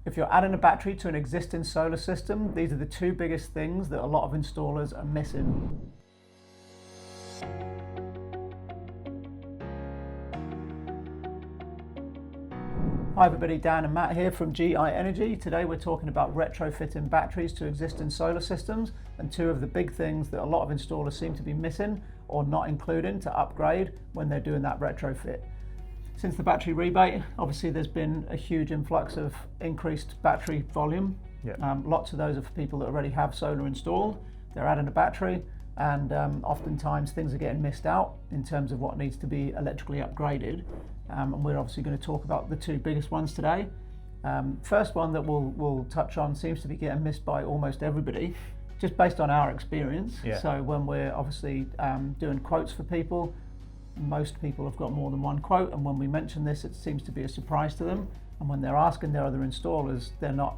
If you're adding a battery to an existing solar system, these are the two biggest things that a lot of installers are missing. Hi everybody, Dan and Matt here from GI Energy. Today we're talking about retrofitting batteries to existing solar systems and two of the big things that a lot of installers seem to be missing or not including to upgrade when they're doing that retrofit. Since the battery rebate, obviously there's been a huge influx of increased battery volume. Lots of those are for people that already have solar installed. They're adding a battery, and oftentimes things are getting missed out in terms of what needs to be electrically upgraded. And we're obviously going to talk about the two biggest ones today. First one that we'll touch on seems to be getting missed by almost everybody, just based on our experience. So when we're obviously doing quotes for people, most people have got more than one quote, and when we mention this, it seems to be a surprise to them. And when they're asking their other installers, they're not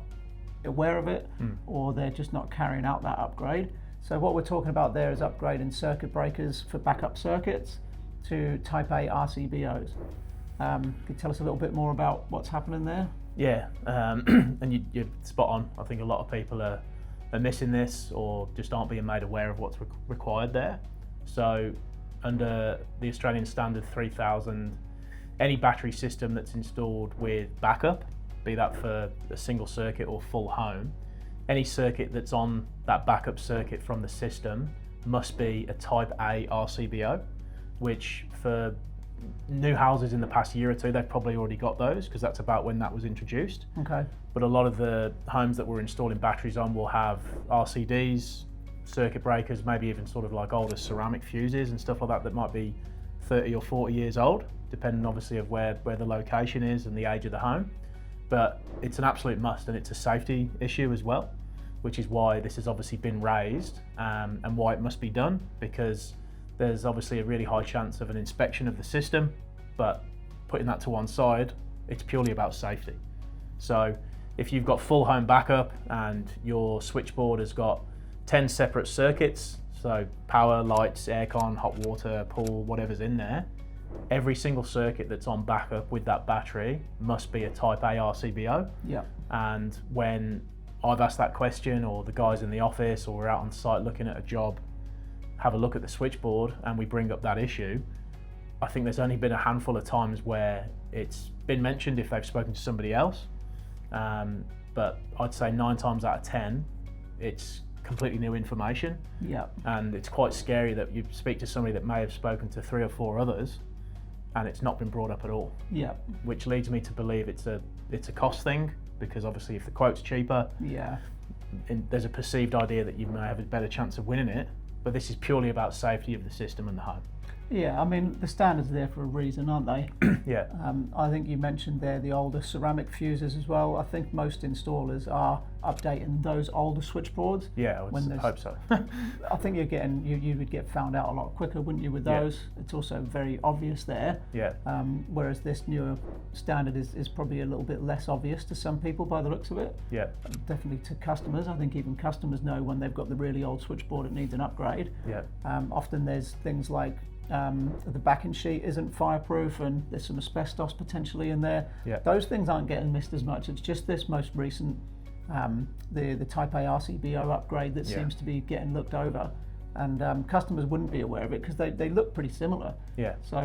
aware of it, or they're just not carrying out that upgrade. So what we're talking about there is upgrading circuit breakers for backup circuits to Type A RCBOs. Could you tell us a little bit more about what's happening there? Yeah, and you're spot on. I think a lot of people are missing this or just aren't being made aware of what's required there. So under the Australian Standard 3000, any battery system that's installed with backup, be that for a single circuit or full home, any circuit that's on that backup circuit from the system must be a Type A RCBO, which for new houses in the past year or two, they've probably already got those because that's about when that was introduced. Okay. But a lot of the homes that we're installing batteries on will have RCDs, circuit breakers, maybe even sort of like older ceramic fuses and stuff like that that might be 30 or 40 years old, depending obviously of where the location is and the age of the home. But it's an absolute must, and it's a safety issue as well, which is why this has obviously been raised and why it must be done, because there's obviously a really high chance of an inspection of the system, but putting that to one side, it's purely about safety. So if you've got full home backup and your switchboard has got 10 separate circuits, so power, lights, aircon, hot water, pool, whatever's in there, every single circuit that's on backup with that battery must be a Type A RCBO. Yeah. And when I've asked that question, or the guys in the office, or we're out on site looking at a job, have a look at the switchboard and we bring up that issue, I think there's only been a handful of times where it's been mentioned if they've spoken to somebody else. But I'd say 9 times out of 10, it's completely new information. Yeah. And it's quite scary that you speak to somebody that may have spoken to 3 or 4 others and it's not been brought up at all. Yeah. Which leads me to believe it's a cost thing, because obviously if the quote's cheaper, there's a perceived idea that you may have a better chance of winning it. But this is purely about safety of the system and the home. Yeah, I mean, the standards are there for a reason, aren't they? Yeah. I think you mentioned there the older ceramic fuses as well. I think most installers are updating those older switchboards. Yeah, I would hope so. I think you would get found out a lot quicker, wouldn't you, with those? Yeah. It's also very obvious there. Yeah. Whereas this newer standard is probably a little bit less obvious to some people by the looks of it. Yeah. Definitely to customers. I think even customers know when they've got the really old switchboard, it needs an upgrade. Yeah. Often there's things like the backing sheet isn't fireproof and there's some asbestos potentially in there. Yeah. Those things aren't getting missed as much. It's just this most recent the Type A RCBO upgrade that seems to be getting looked over, and customers wouldn't be aware of it because they look pretty similar. Yeah. So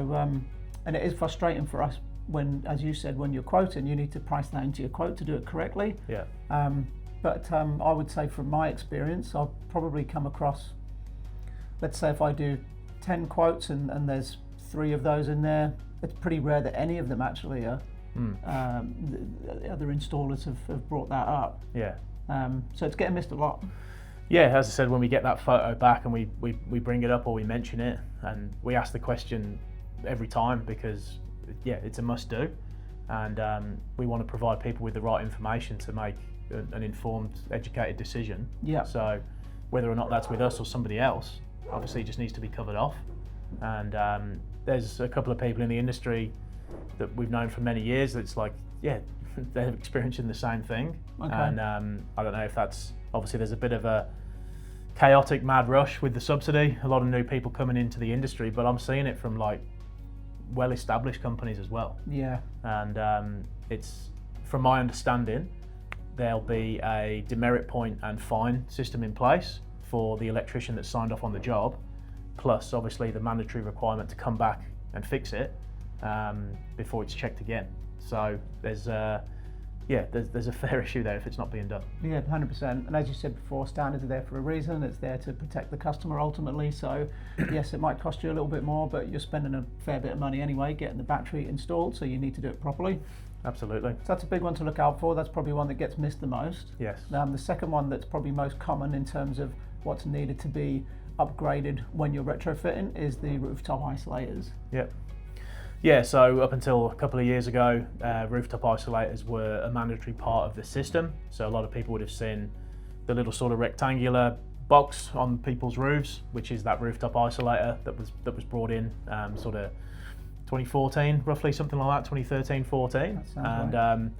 and it is frustrating for us when, as you said, when you're quoting, you need to price that into your quote to do it correctly. Yeah. But I would say from my experience, I'll probably come across, let's say if I do 10 quotes and there's 3 of those in there, it's pretty rare that any of them actually are. The other installers have brought that up. Yeah. So it's getting missed a lot. Yeah, as I said, when we get that photo back and we bring it up or we mention it, and we ask the question every time because, it's a must do. And we want to provide people with the right information to make an informed, educated decision. Yeah. So whether or not that's with us or somebody else, obviously it just needs to be covered off. And there's a couple of people in the industry that we've known for many years that's like, they're experiencing the same thing. Okay. And I don't know if that's, obviously there's a bit of a chaotic mad rush with the subsidy, a lot of new people coming into the industry, but I'm seeing it from like well-established companies as well. Yeah. And it's, from my understanding, there'll be a demerit point and fine system in place for the electrician that's signed off on the job, plus obviously the mandatory requirement to come back and fix it before it's checked again. So there's a fair issue there if it's not being done. Yeah, 100%. And as you said before, standards are there for a reason. It's there to protect the customer ultimately. So yes, it might cost you a little bit more, but you're spending a fair bit of money anyway getting the battery installed, so you need to do it properly. Absolutely. So that's a big one to look out for. That's probably one that gets missed the most. Yes. The second one that's probably most common in terms of what's needed to be upgraded when you're retrofitting is the rooftop isolators. Yep. Yeah, so up until a couple of years ago, rooftop isolators were a mandatory part of the system. So a lot of people would have seen the little sort of rectangular box on people's roofs, which is that rooftop isolator that was brought in sort of 2014, roughly, something like that, 2013, 14. That sounds and right.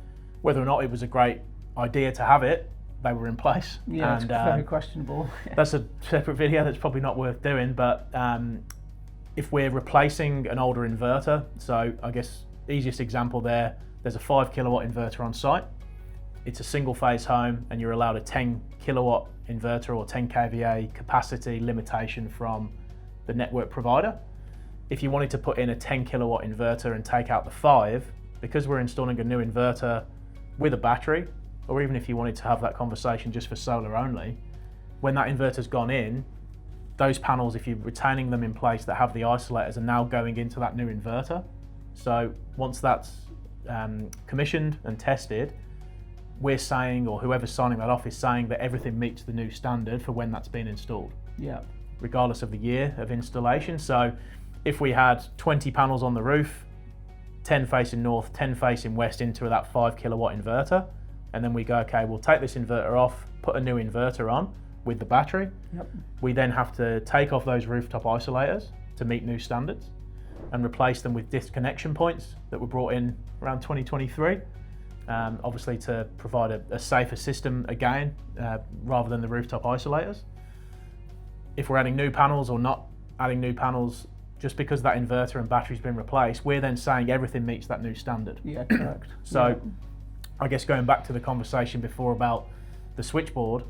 Whether or not it was a great idea to have it, they were in place. Yeah, and, it's very questionable. That's a separate video that's probably not worth doing, but if we're replacing an older inverter, so I guess easiest example there's a 5 kilowatt inverter on site. It's a single phase home and you're allowed a 10 kilowatt inverter or 10 kVA capacity limitation from the network provider. If you wanted to put in a 10 kilowatt inverter and take out the 5, because we're installing a new inverter with a battery, or even if you wanted to have that conversation just for solar only, when that inverter's gone in, those panels, if you're retaining them in place that have the isolators, are now going into that new inverter. So once that's commissioned and tested, we're saying, or whoever's signing that off is saying that everything meets the new standard for when that's been installed. Yeah. Regardless of the year of installation. So if we had 20 panels on the roof, 10 facing north, 10 facing west into that 5 kilowatt inverter, and then we go, okay, we'll take this inverter off, put a new inverter on with the battery. Yep. We then have to take off those rooftop isolators to meet new standards and replace them with disconnection points that were brought in around 2023, obviously to provide a safer system again, rather than the rooftop isolators. If we're adding new panels or not adding new panels, just because that inverter and battery's been replaced, we're then saying everything meets that new standard. Yeah, correct. So yeah. I guess going back to the conversation before about the switchboard,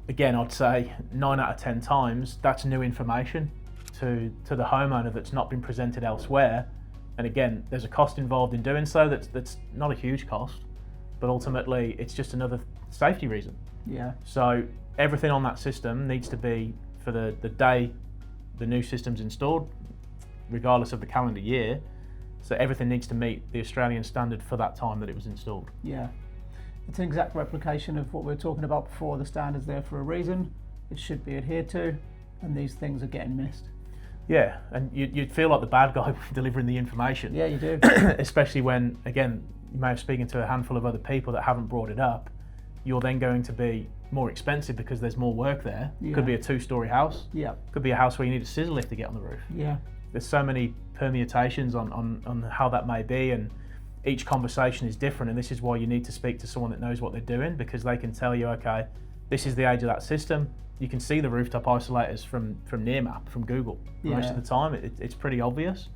again, I'd say 9 out of 10 times that's new information to the homeowner that's not been presented elsewhere. And again, there's a cost involved in doing so that's not a huge cost, but ultimately it's just another safety reason. Yeah. So everything on that system needs to be, for the day the new system's installed, regardless of the calendar year, so everything needs to meet the Australian standard for that time that it was installed. Yeah. It's an exact replication of what we were talking about before. The standard's there for a reason. It should be adhered to, and these things are getting missed. Yeah, and you'd feel like the bad guy delivering the information. Yeah, you do. Especially when, again, you may have spoken to a handful of other people that haven't brought it up. You're then going to be more expensive because there's more work there. Yeah. Could be a 2-story house. Yeah. Could be a house where you need a scissor lift to get on the roof. Yeah. There's so many permutations on how that may be, and each conversation is different, and this is why you need to speak to someone that knows what they're doing, because they can tell you, okay, this is the age of that system. You can see the rooftop isolators from near map, from Google. Most of the time it's pretty obvious.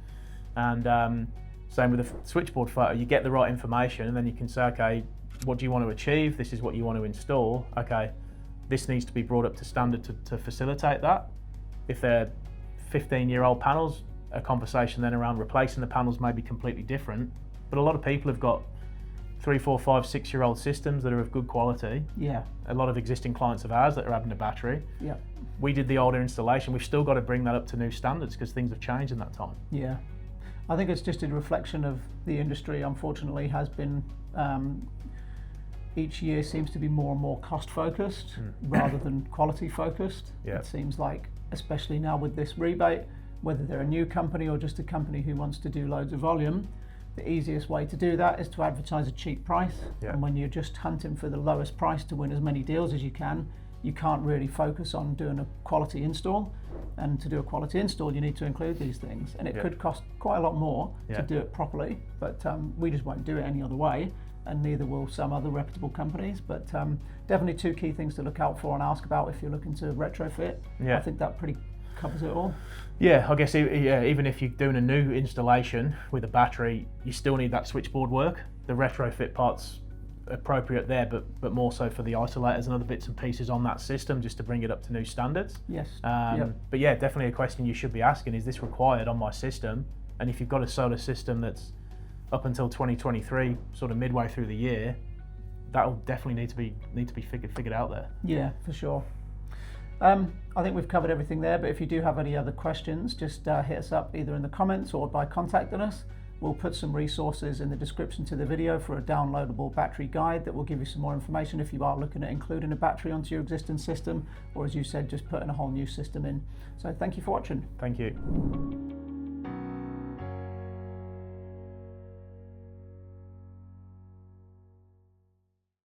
And same with the switchboard photo, you get the right information and then you can say, okay, what do you want to achieve? This is what you want to install. Okay, this needs to be brought up to standard to facilitate that. If they're 15-year-old panels, a conversation then around replacing the panels may be completely different. But a lot of people have got 3, 4, 5, 6-year-old systems that are of good quality. Yeah. A lot of existing clients of ours that are having a battery. Yeah. We did the older installation. We've still got to bring that up to new standards because things have changed in that time. Yeah. I think it's just a reflection of the industry, unfortunately, has been each year seems to be more and more cost focused rather than quality focused. Yeah. It seems like, especially now with this rebate, whether they're a new company or just a company who wants to do loads of volume, the easiest way to do that is to advertise a cheap price. Yeah. And when you're just hunting for the lowest price to win as many deals as you can't really focus on doing a quality install. And to do a quality install, you need to include these things. And it could cost quite a lot more to do it properly, but we just won't do it any other way, and neither will some other reputable companies. But definitely 2 key things to look out for and ask about if you're looking to retrofit. Yeah. I think that pretty covers it all. Yeah, I guess even if you're doing a new installation with a battery, you still need that switchboard work. The retrofit part's appropriate there, but more so for the isolators and other bits and pieces on that system, just to bring it up to new standards. Yes. But yeah, definitely a question you should be asking: is this required on my system? And if you've got a solar system that's up until 2023, sort of midway through the year, that'll definitely need to be figured out there. Yeah, for sure. I think we've covered everything there, but if you do have any other questions, just hit us up either in the comments or by contacting us. We'll put some resources in the description to the video for a downloadable battery guide that will give you some more information if you are looking at including a battery onto your existing system, or as you said, just putting a whole new system in. So thank you for watching. Thank you.